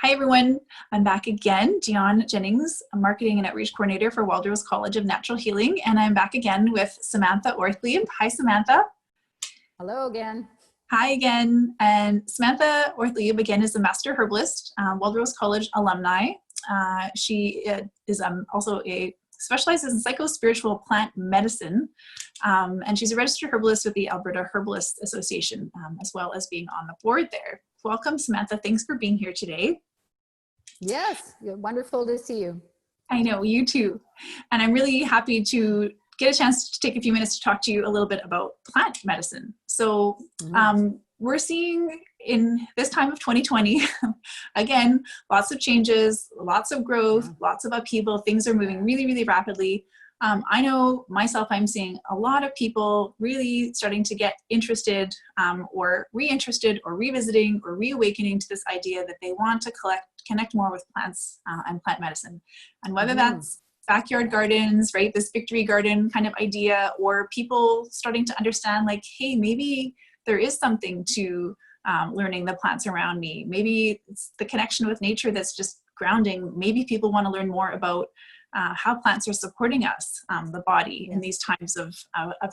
Hi, everyone. I'm back again, Dionne Jennings, a Marketing and Outreach Coordinator for Waldorf College of Natural Healing, and I'm back again with Samantha Orthlieb. Hi, Samantha. Hello again. Hi again. And Samantha Orthlieb, again, is a Master Herbalist, Waldorf College alumni. She is also specializes in psycho-spiritual plant medicine, and she's a registered herbalist with the Alberta Herbalist Association, as well as being on the board there. Welcome, Samantha. Thanks for being here today. Yes, wonderful to see you. I know, you too. And I'm really happy to get a chance to take a few minutes to talk to you a little bit about plant medicine. So we're seeing in this time of 2020, again, lots of changes, lots of growth, lots of upheaval. Things are moving really, really rapidly. I know myself, I'm seeing a lot of people really starting to get interested or reinterested or revisiting or reawakening to this idea that they want to connect more with plants and plant medicine. And whether that's backyard gardens, right, this victory garden kind of idea, or people starting to understand like, hey, maybe there is something to learning the plants around me. Maybe it's the connection with nature that's just grounding. Maybe people want to learn more about how plants are supporting us, the body, in these times of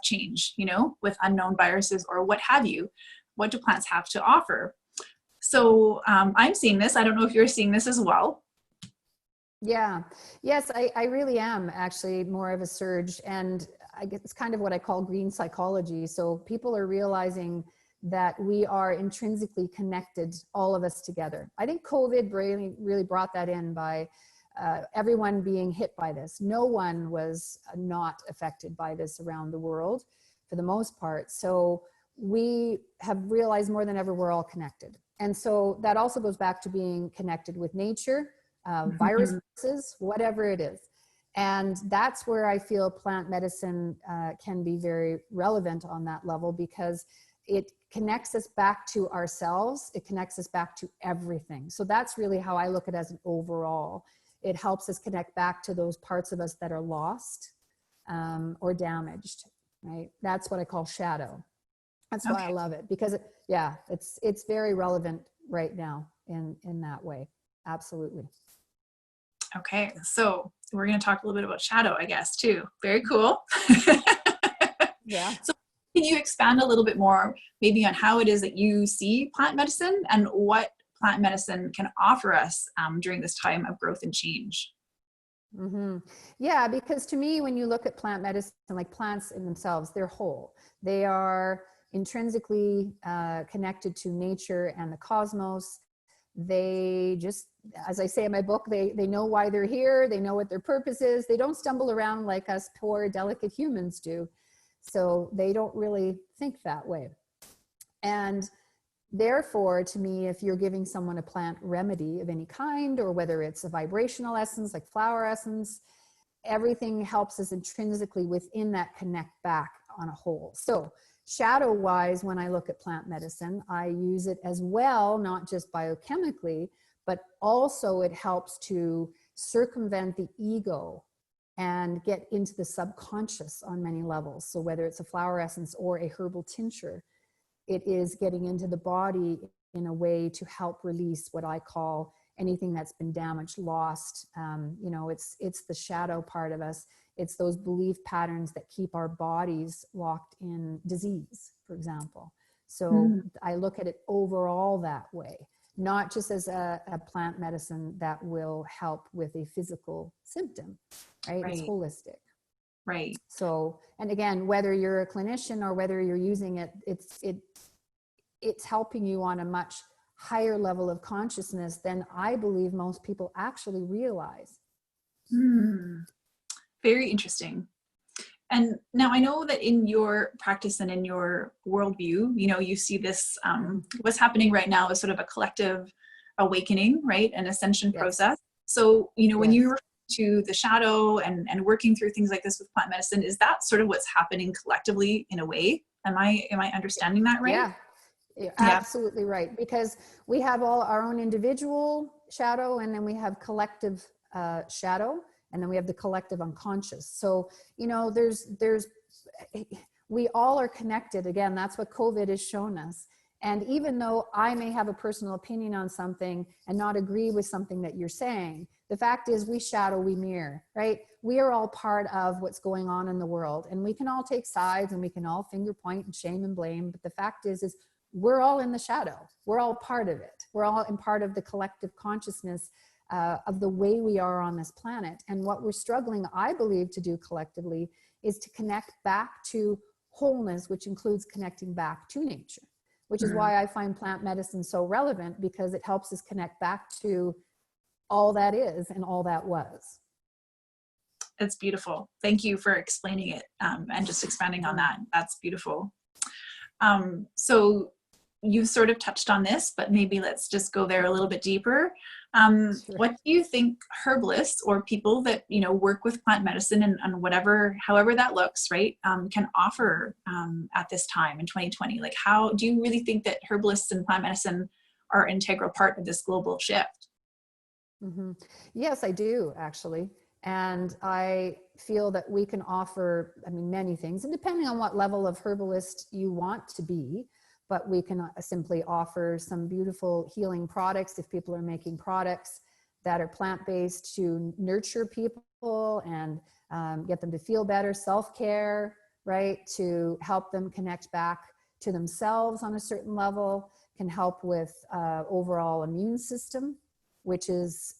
change, you know, with unknown viruses or what have you. What do plants have to offer? So I'm seeing this. I don't know if you're seeing this as well. Yeah. Yes, I really am actually more of a surge. And I guess it's kind of what I call green psychology. So people are realizing that we are intrinsically connected, all of us together. I think COVID really brought that in by everyone being hit by this. No one was not affected by this around the world for the most part. So we have realized more than ever we're all connected. And so that also goes back to being connected with nature, viruses, whatever it is. And that's where I feel plant medicine can be very relevant on that level, because it connects us back to ourselves. It connects us back to everything. So that's really how I look at it as an overall. It helps us connect back to those parts of us that are lost or damaged, right? That's what I call shadow. That's why I love it, because it's very relevant right now in that way. Absolutely. Okay, so we're going to talk a little bit about shadow, I guess, too. Very cool. Yeah. So can you expand a little bit more maybe on how it is that you see plant medicine and what plant medicine can offer us during this time of growth and change? Yeah, because to me, when you look at plant medicine, like plants in themselves, they're whole. They are intrinsically connected to nature and the cosmos. They just, as I say in my book, they know why they're here. They know what their purpose is. They don't stumble around like us poor, delicate humans do. So they don't really think that way. And therefore, to me, if you're giving someone a plant remedy of any kind, or whether it's a vibrational essence like flower essence, everything helps us intrinsically within that connect back on a whole. So shadow wise, when I look at plant medicine, I use it as well, not just biochemically, but also it helps to circumvent the ego and get into the subconscious on many levels. So whether it's a flower essence or a herbal tincture, it is getting into the body in a way to help release what I call anything that's been damaged, lost. You know, it's the shadow part of us. It's those belief patterns that keep our bodies locked in disease, for example. So I look at it overall that way, not just as a plant medicine that will help with a physical symptom, right? It's holistic. Right. So, and again, whether you're a clinician or whether you're using it, it's helping you on a much higher level of consciousness than I believe most people actually realize. Very interesting. And now I know that in your practice and in your worldview, you know, you see this, what's happening right now is sort of a collective awakening, right? An ascension process. So, you know, when you refer to the shadow and working through things like this with plant medicine, is that sort of what's happening collectively in a way? Am I understanding that right? Yeah. You're absolutely right, because we have all our own individual shadow, and then we have collective shadow, and then we have the collective unconscious. So, you know, we all are connected. Again, that's what COVID has shown us. And even though I may have a personal opinion on something and not agree with something that you're saying, the fact is we shadow, we mirror, right? We are all part of what's going on in the world, and we can all take sides and we can all finger point and shame and blame. But the fact is we're all in the shadow. We're all part of it. We're all in part of the collective consciousness of the way we are on this planet. And what we're struggling, I believe, to do collectively is to connect back to wholeness, which includes connecting back to nature, which is why I find plant medicine so relevant, because it helps us connect back to all that is and all that was. It's beautiful. Thank you for explaining it and just expanding on that. That's beautiful. So you sort of touched on this, but maybe let's just go there a little bit deeper. Sure. What do you think herbalists or people that, you know, work with plant medicine and whatever, however that looks, right, can offer at this time in 2020? Like, how do you really think that herbalists and plant medicine are an integral part of this global shift? Yes, I do, actually. And I feel that we can offer, I mean, many things, and depending on what level of herbalist you want to be, but we can simply offer some beautiful healing products if people are making products that are plant-based to nurture people and get them to feel better, self-care, right? To help them connect back to themselves on a certain level, can help with overall immune system, which is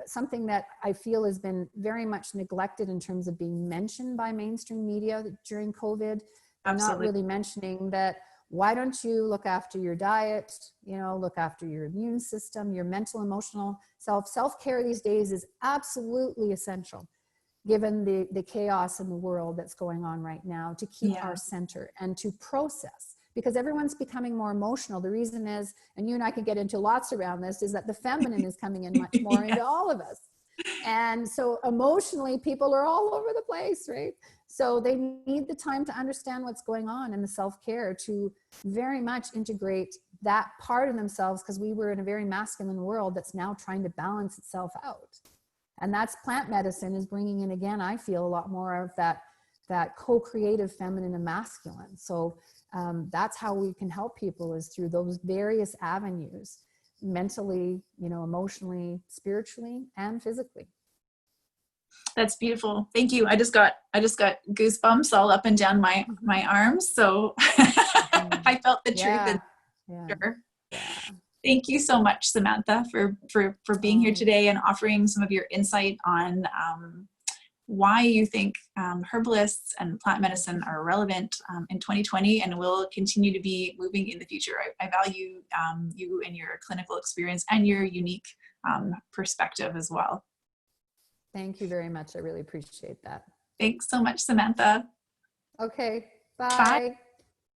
something that I feel has been very much neglected in terms of being mentioned by mainstream media during COVID. They're not really mentioning that. Why don't you look after your diet, you know, look after your immune system, your mental, emotional self-care these days is absolutely essential, given the chaos in the world that's going on right now, to keep our center and to process, because everyone's becoming more emotional. The reason is, and you and I can get into lots around this, is that the feminine is coming in much more into all of us. And so emotionally, people are all over the place, right? So they need the time to understand what's going on in the self-care, to very much integrate that part of themselves, because we were in a very masculine world that's now trying to balance itself out. And that's plant medicine is bringing in, again, I feel a lot more of that co-creative feminine and masculine. So that's how we can help people, is through those various avenues, mentally, you know, emotionally, spiritually, and physically. That's beautiful. Thank you. I just got goosebumps all up and down my arms. So I felt the truth. Sure. Thank you so much, Samantha, for being here today and offering some of your insight on why you think herbalists and plant medicine are relevant in 2020 and will continue to be moving in the future. I value you and your clinical experience and your unique perspective as well. Thank you very much. I really appreciate that. Thanks so much, Samantha. Okay. Bye.